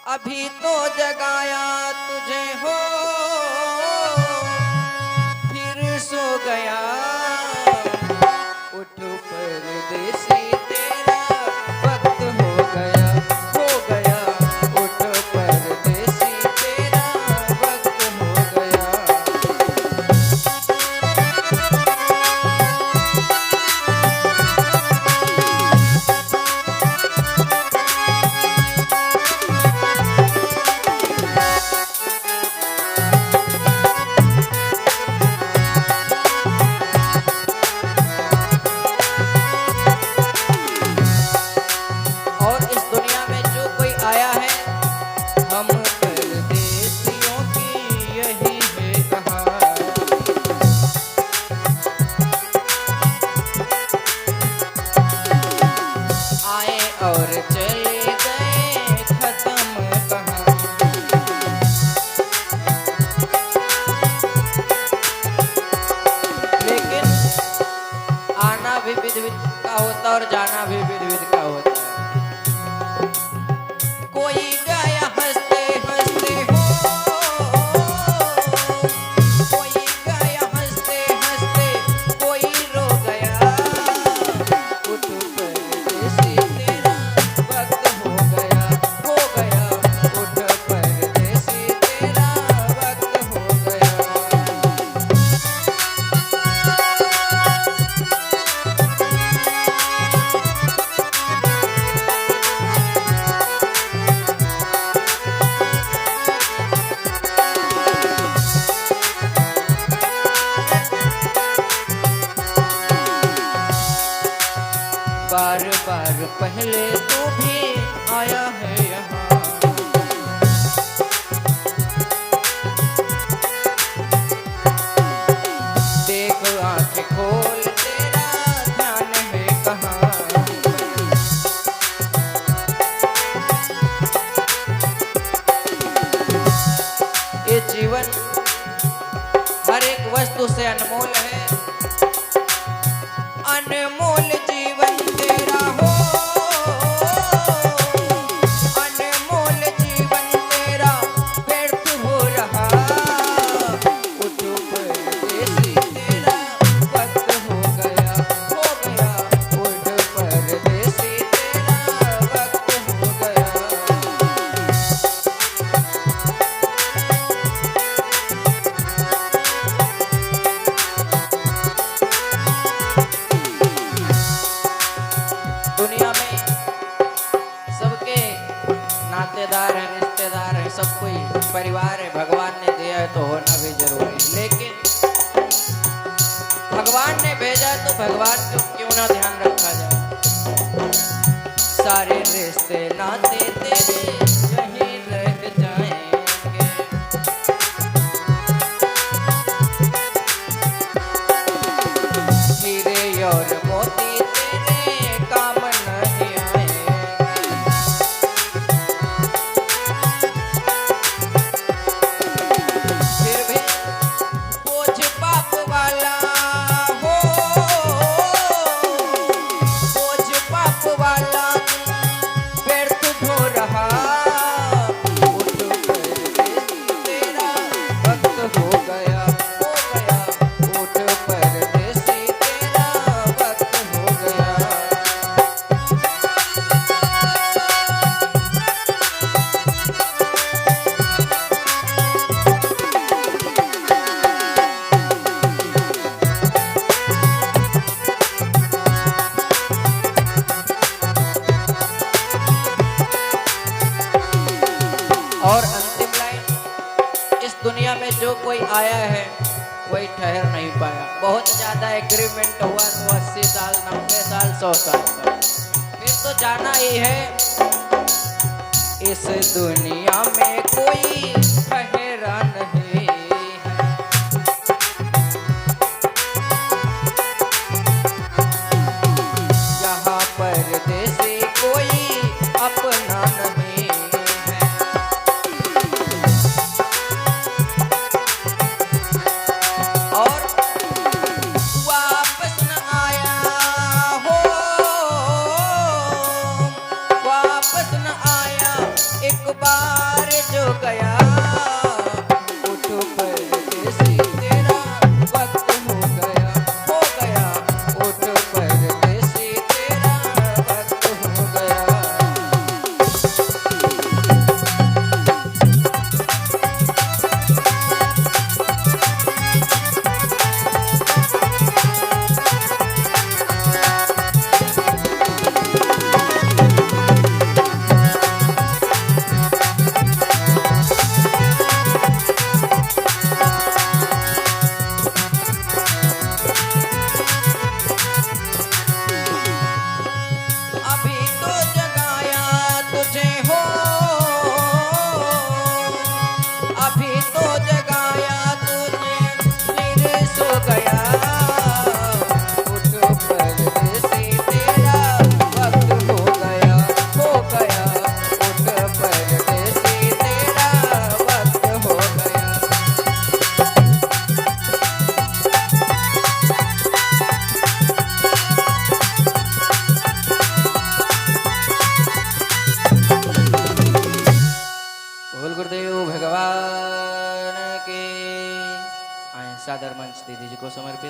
अभी तो जगाया तुझे हो, फिर सो गया। उठ परदेसी तेरा वक्त हो गया, हो गया। उठ परदेसी तेरा वक्त हो गया। और इस दुनिया में जो कोई आया है, हम परदेसियों की यही है कहानी। आए और चले गए, खत्म कहानी। लेकिन आना भी विध विध का होता और जाना भी विध विध का होता है। कोई गया हंसते हंसते हो, कोई गया हंसते हंसते, कोई रो गया। उठ परदेसी तेरा वक्त हो गया, हो गया। उठ परदेसी तेरा वक्त हो गया। बार बार पहले तू भी आया है यहाँ, देख आंखें खोल तेरा ध्यान है कहाँ। ये जीवन हर एक वस्तु से अनमोल है। अनमोल जीवन तेरा हो, अनमोल जीवन तेरा व्यर्थ हो रहा। उठ परदेसी तेरा वक्त हो गया, हो गया। उठ परदेसी तेरा वक्त हो गया। दुनिया में सबके नातेदार हैं, रिश्तेदार हैं, सब कोई परिवार है। भगवान ने दिया है तो होना भी जरूरी है। लेकिन भगवान ने भेजा तो भगवान को क्यों ना ध्यान रखा जाए। सारे रिश्ते नाते तेरे यहीं रह जाएंगे। हीरे और मोती तेरे काम नहीं आएंगे। फिर भी बोझ पाप वाला हो, बोझ पाप वाला व्यर्थ ढो रहा। उठ परदेसी तेरा वक्त हो गया, हो गया। उठ परदेसी तेरा वक्त हो गया। और अंतिम लाइन, इस दुनिया में जो कोई आया है वही ठहर नहीं पाया। बहुत ज्यादा एग्रीमेंट हुआ तो 80 साल, 90 साल, 100 साल का, फिर तो जाना ही है। इस दुनिया में कोई ठहरा नहीं है। यहाँ परदेसी कोई अपना नहीं है। और वापस न आया हो, वापस न आया एक बार जो गया उठ परदेसी तेरा वक्त हो गया उठ परदेसी तेरा वक्त हो गया। अभी तो जगाया तुझे हो अभी तो जगाया तुझे फिर सो गया उठ परदेसी तेरा वक्त हो गया उठ परदेसी तेरा वक्त हो गया। बोल गुरुदेव भगवान के। सादर मंच दीदी जी को समर्पित।